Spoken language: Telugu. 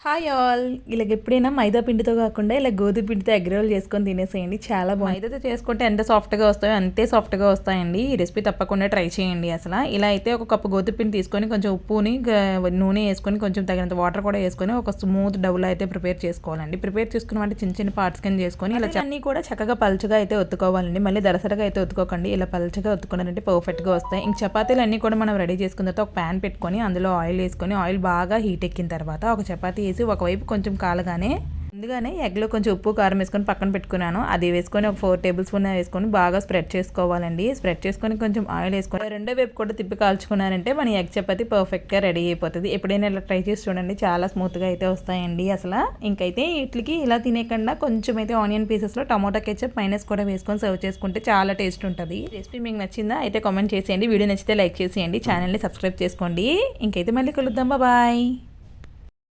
హాయ్ ఆల్ ఇలాగ ఎప్పుడైనా మైదా పిండితో కాకుండా ఇలా గోధుమ పిండితో ఎగ్ రోల్ చేసుకొని తినేసేయండి. చాలా బాగుంది. మైదాతో చేసుకుంటే ఎంత సాఫ్ట్గా వస్తాయో అంతే సాఫ్ట్గా వస్తాయండి. ఈ రెసిపీ తప్పకుండా ట్రై చేయండి. అసలు ఇలా అయితే ఒక కప్పు గోధుమ పిండి తీసుకొని కొంచెం ఉప్పుని నూనె వేసుకొని కొంచెం తగినంత వాటర్ కూడా వేసుకొని ఒక స్మూత్ డౌలో అయితే ప్రిపేర్ చేసుకోవాలండి. ప్రిపేర్ చేసుకున్న అంటే చిన్న చిన్న పార్ట్స్ కింద చేసుకొని ఇలా అన్నీ కూడా చక్కగా పలుచగా అయితే ఒత్తుకోవాలండి. మళ్ళీ దరసరగా అయితే ఒత్తుకోకండి. ఇలా పలుచగా ఒత్తుకున్నారంటే పర్ఫెక్ట్గా వస్తాయి. ఇంక చపాతీలు అన్నీ కూడా మనం రెడీ చేసుకున్న తర్వాత ఒక ప్యాన్ పెట్టుకొని అందులో ఆయిల్ వేసుకొని ఆయిల్ బాగా హీట్ ఎక్కిన తర్వాత ఒక చపాతీ వేసి ఒకవైపు కొంచెం కాలగానే ముందుగానే ఎగ్లో కొంచెం ఉప్పు కారం వేసుకొని పక్కన పెట్టుకున్నాను. అది వేసుకొని ఒక 4 టేబుల్ స్పూన్ వేసుకొని బాగా స్ప్రెడ్ చేసుకోవాలండి. స్ప్రెడ్ చేసుకొని కొంచెం ఆయిల్ వేసుకొని రెండో వైపు కూడా తిప్పి కాల్చుకున్నారంటే మన ఎగ్ చపాతీ పర్ఫెక్ట్గా రెడీ అయిపోతుంది. ఎప్పుడైనా ఇలా ట్రై చేసి చూడండి, చాలా స్మూత్గా అయితే వస్తాయండి. అసలు ఇంకైతే వీటికి ఇలా తినేకుండా కొంచెం అయితే ఆనియన్ పీసెస్లో టమాటో కెచప్ మైనస్ కూడా వేసుకొని సర్వ్ చేసుకుంటే చాలా టేస్ట్ ఉంటుంది. రెసిపీ మీకు నచ్చిందా అయితే కామెంట్ చేసేయండి. వీడియో నచ్చితే లైక్ చేసేయండి. ఛానల్ని సబ్స్క్రైబ్ చేసుకోండి. ఇంకైతే మళ్ళీ కలుద్దాం. బాయ్.